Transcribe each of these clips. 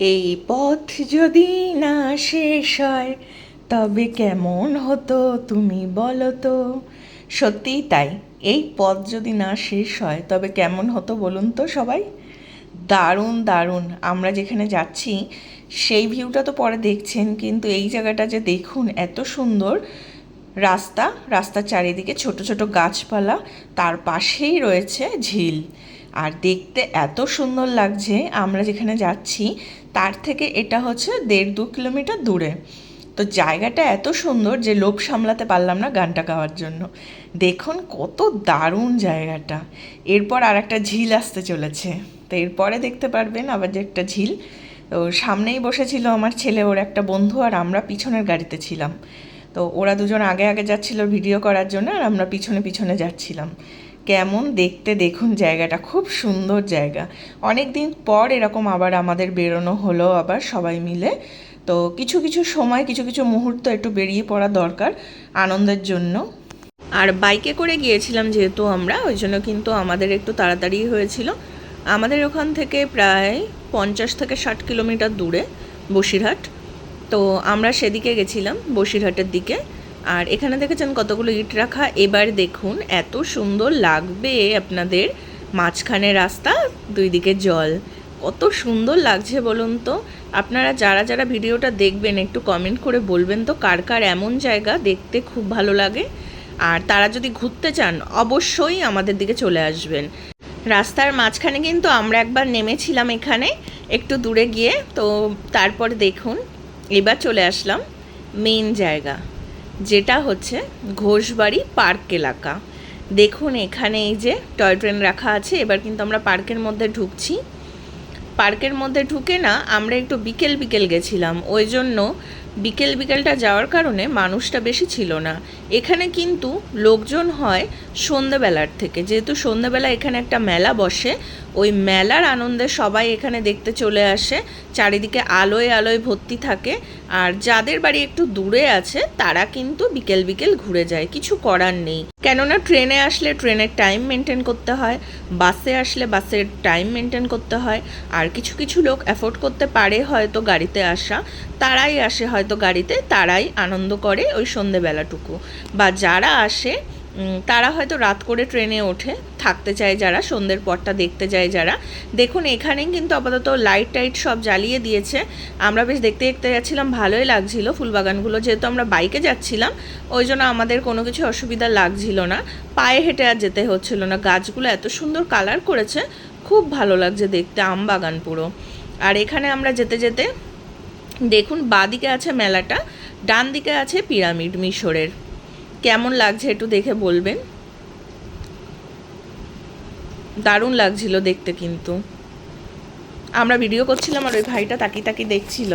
এই পথ যদি না শেষ হয় তবে কেমন হতো তুমি বলো তো। সত্যিই তাই, এই পথ যদি না শেষ হয় তবে কেমন হতো বলুন তো সবাই। দারুণ দারুণ, আমরা যেখানে যাচ্ছি সেই ভিউটা তো পরে দেখছেন, কিন্তু এই জায়গাটা যে দেখুন এত সুন্দর। রাস্তার চারিদিকে ছোট ছোট গাছপালা, তার পাশেই রয়েছে ঝিল। আর দেখতে এত সুন্দর লাগছে। আমরা যেখানে যাচ্ছি তার থেকে এটা হচ্ছে 1.5-2 কিলোমিটার দূরে। তো জায়গাটা এত সুন্দর যে লোভ সামলাতে পারলাম না গানটা গাওয়ার জন্য। দেখুন কত দারুণ জায়গাটা। এরপর আর একটা ঝিল আসতে চলেছে, তো এরপরে দেখতে পারবেন আবার যে একটা ঝিল। তো সামনেই বসেছিল আমার ছেলে, ওর একটা বন্ধু, আর আমরা পিছনের গাড়িতে ছিলাম। তো ওরা দুজন আগে আগে যাচ্ছিল ভিডিও করার জন্য, আর আমরা পিছনে পিছনে যাচ্ছিলাম। কেমন দেখতে দেখুন জায়গাটা, খুব সুন্দর জায়গা। অনেক দিন পর এরকম আবার আমাদের বেরোনো হলো আবার সবাই মিলে। তো কিছু কিছু সময় কিছু কিছু মুহূর্ত একটু বেরিয়ে পড়া দরকার আনন্দের জন্য। আর বাইকে করে গিয়েছিলাম যেহেতু আমরা, ওই জন্য কিন্তু আমাদের একটু তাড়াতাড়ি হয়েছিল। আমাদের ওখান থেকে প্রায় 50 থেকে 60 কিলোমিটার দূরে বসিরহাট। তো আমরা সেদিকে গেছিলাম, বসিরহাটের দিকে। আর এখানে দেখেছেন কতগুলো ইট রাখা। এবার দেখুন এত সুন্দর লাগবে আপনাদের, মাঝখানে রাস্তা, দুই দিকে জল, কত সুন্দর লাগছে বলুন তো। আপনারা যারা যারা ভিডিওটা দেখবেন একটু কমেন্ট করে বলবেন তো কার কার এমন জায়গা দেখতে খুব ভালো লাগে। আর তারা যদি ঘুরতে চান অবশ্যই আমাদের দিকে চলে আসবেন। রাস্তার মাঝখানে কিন্তু আমরা একবার নেমেছিলাম এখানে একটু দূরে গিয়ে। তো তারপরে দেখুন এবার চলে আসলাম মেন জায়গা, যেটা হচ্ছে ঘোষবাড়ি পার্ক এলাকা। দেখুন এখানে এই যে টয় ট্রেন রাখা আছে। এবার কিন্তু আমরা পার্কের মধ্যে ঢুকছি। পার্কের মধ্যে ঢুকে না আমরা একটু বিকেল বিকেল গেছিলাম, ওই জন্য বিকেলটা যাওয়ার কারণে মানুষটা বেশি ছিল না। এখানে কিন্তু লোকজন হয় সন্ধ্যেবেলার থেকে, যেহেতু সন্ধ্যেবেলা এখানে একটা মেলা বসে, ওই মেলার আনন্দে সবাই এখানে দেখতে চলে আসে। চারিদিকে আলোয় আলোয় ভর্তি থাকে। আর যাদের বাড়ি একটু দূরে আছে তারা কিন্তু বিকেল বিকেল ঘুরে যায়, কিছু করার নেই। কেননা ট্রেনে আসলে ট্রেনের টাইম মেনটেন করতে হয়, বাসে আসলে বাসের টাইম মেনটেন করতে হয়। আর কিছু কিছু লোক অ্যাফোর্ড করতে পারে হয়তো গাড়িতে আসা, তারাই আসে হয়তো গাড়িতে, তারাই আনন্দ করে ওই সন্ধেবেলাটুকু। বা যারা আসে তারা হয়তো রাত করে ট্রেনে ওঠে, থাকতে চায় যারা, সন্ধ্যের পরটা দেখতে যায় যারা। দেখুন এখানেই কিন্তু আপাতত লাইট টাইট সব জ্বালিয়ে দিয়েছে। আমরা বেশ দেখতে দেখতে যাচ্ছিলাম, ভালোই লাগছিল ফুলবাগানগুলো। যেহেতু আমরা বাইকে যাচ্ছিলাম ওই জন্য আমাদের কোনো কিছু অসুবিধা লাগছিল না, পায়ে হেঁটে আর যেতে হচ্ছিল না। গাছগুলো এত সুন্দর কালার করেছে, খুব ভালো লাগছে দেখতে, আম বাগান পুরো। আর এখানে আমরা যেতে যেতে দেখুন বাঁদিকে আছে মেলাটা, ডান দিকে আছে পিরামিড মিশরের। কেমন লাগছে একটু দেখে বলবেন। দারুণ লাগছিল দেখতে, কিন্তু আমরা ভিডিও করছিলাম আর ওই ভাইটা তাকিয়ে তাকিয়ে দেখছিল।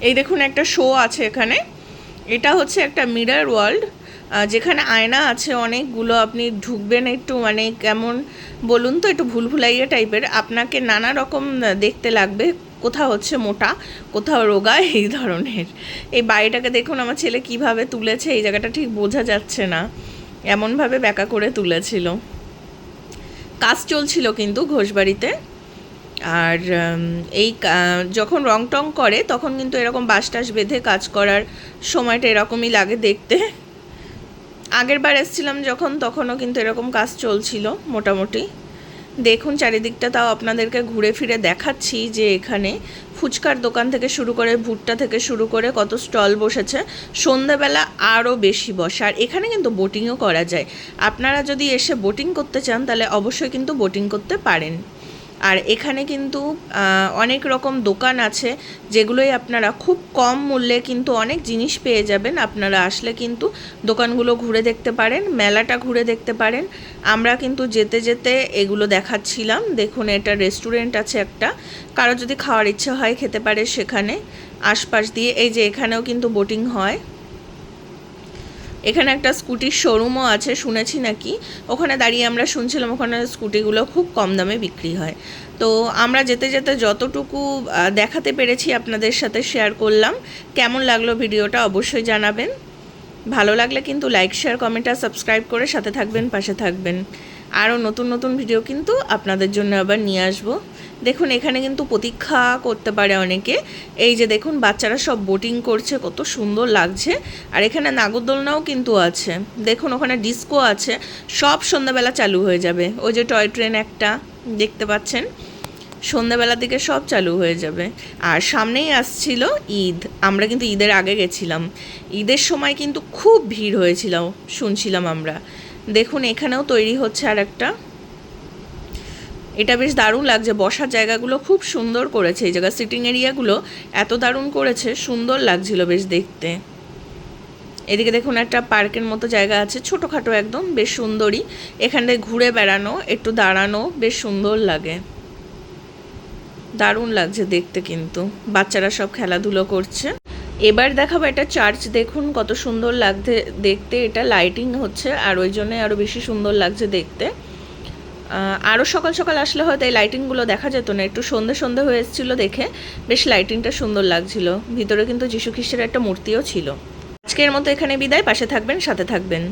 এই দেখুন একটা শো আছে এখানে, এটা হচ্ছে একটা মিরর ওয়ার্ল্ড, যেখানে আয়না আছে অনেকগুলো। আপনি ঢুকবেন, একটু মানে কেমন বলুন তো, একটু ভুলভুলাইয়া টাইপের, আপনাকে নানা রকম দেখতে লাগবে। কোথাও হচ্ছে মোটা, কোথাও রোগা, এই ধরনের। এই বাড়িটাকে দেখুন আমার ছেলে কিভাবে তুলেছে, এই জায়গাটা ঠিক বোঝা যাচ্ছে না, এমনভাবে ব্যাকা করে তুলেছিল। কাজ চলছিল কিন্তু ঘোষবাড়িতে। আর এই যখন রং টং করে তখন কিন্তু এরকম বাঁশ টাস বেঁধে কাজ করার সময়টা এরকমই লাগে দেখতে। আগের বার এসেছিলাম যখন, তখনও কিন্তু এরকম কাজ চলছিল মোটামুটি। দেখুন চারিদিকটা তাও আপনাদেরকে ঘুরে ফিরে দেখাচ্ছি যে এখানে ফুচকার দোকান থেকে শুরু করে ভুট্টা থেকে শুরু করে কত স্টল বসেছে। সন্ধ্যাবেলা আরও বেশি বসে। আর এখানে কিন্তু বোটিংও করা যায়। আপনারা যদি এসে বোটিং করতে চান তাহলে অবশ্যই কিন্তু বোটিং করতে পারেন। আর এখানে কিন্তু অনেক রকম দোকান আছে, যেগুলোই আপনারা খুব কম মূল্যে কিন্তু অনেক জিনিস পেয়ে যাবেন। আপনারা আসলে কিন্তু দোকানগুলো ঘুরে দেখতে পারেন, মেলাটা ঘুরে দেখতে পারেন। আমরা কিন্তু যেতে যেতে এগুলো দেখাচ্ছিলাম। দেখুন এটা রেস্টুরেন্ট আছে একটা, কারো যদি খাওয়ার ইচ্ছে হয় খেতে পারে সেখানে। আশপাশ দিয়ে এই যে এখানেও কিন্তু বোটিং হয়। এখানে একটা স্কুটির শোরুমও আছে শুনেছি নাকি, ওখানে দাঁড়িয়ে আমরা শুনছিলাম ওখানে স্কুটিগুলো খুব কম দামে বিক্রি হয়। তো আমরা যেতে যেতে যতটুকু দেখাতে পেরেছি আপনাদের সাথে শেয়ার করলাম। কেমন লাগলো ভিডিওটা অবশ্যই জানাবেন। ভালো লাগলে কিন্তু লাইক শেয়ার কমেন্ট আর সাবস্ক্রাইব করে সাথে থাকবেন, পাশে থাকবেন। আরও নতুন নতুন ভিডিও কিন্তু আপনাদের জন্য আবার নিয়ে আসবো। দেখুন এখানে কিন্তু প্রতীক্ষা করতে পারে অনেকে। এই যে দেখুন বাচ্চারা সব বোটিং করছে, কত সুন্দর লাগছে। আর এখানে নাগরদোলনাও কিন্তু আছে, দেখুন ওখানে ডিস্কো আছে, সব সন্ধ্যাবেলা চালু হয়ে যাবে। ওই যে টয় ট্রেন একটা দেখতে পাচ্ছেন, সন্ধ্যাবেলার দিকে সব চালু হয়ে যাবে। আর সামনেই আসছিল ঈদ, আমরা কিন্তু ঈদের আগে গেছিলাম। ঈদের সময় কিন্তু খুব ভিড় হয়েছিল শুনছিলাম আমরা। দেখুন এখানেও তৈরি হচ্ছে আর একটা, এটা বেশ দারুণ লাগছে। বসার জায়গাগুলো খুব সুন্দর করেছে, এই জায়গা সিটিং এরিয়াগুলো এত দারুণ করেছে, সুন্দর লাগছিল বেশ দেখতে। এদিকে দেখুন একটা পার্কের মতো জায়গা আছে, ছোটোখাটো একদম, বেশ সুন্দরই। এখানটায় ঘুরে বেড়ানো, একটু দাঁড়ানো, বেশ সুন্দর লাগে, দারুণ লাগছে দেখতে। কিন্তু বাচ্চারা সব খেলাধুলো করছে। এবার দেখাবো একটা চার্চ, দেখুন কত সুন্দর লাগছে দেখতে। এটা লাইটিং হচ্ছে আর ওই জন্যে আরও বেশি সুন্দর লাগছে দেখতে। আরও সকাল সকাল আসলে হয়তো এই লাইটিংগুলো দেখা যেত না, একটু সন্ধে সন্ধে হয়ে এসেছিলো দেখে বেশ লাইটিংটা সুন্দর লাগছিল। ভিতরে কিন্তু যীশু খ্রিস্টের একটা মূর্তিও ছিল। আজকের মতো এখানে বিদায়, পাশে থাকবেন, সাথে থাকবেন।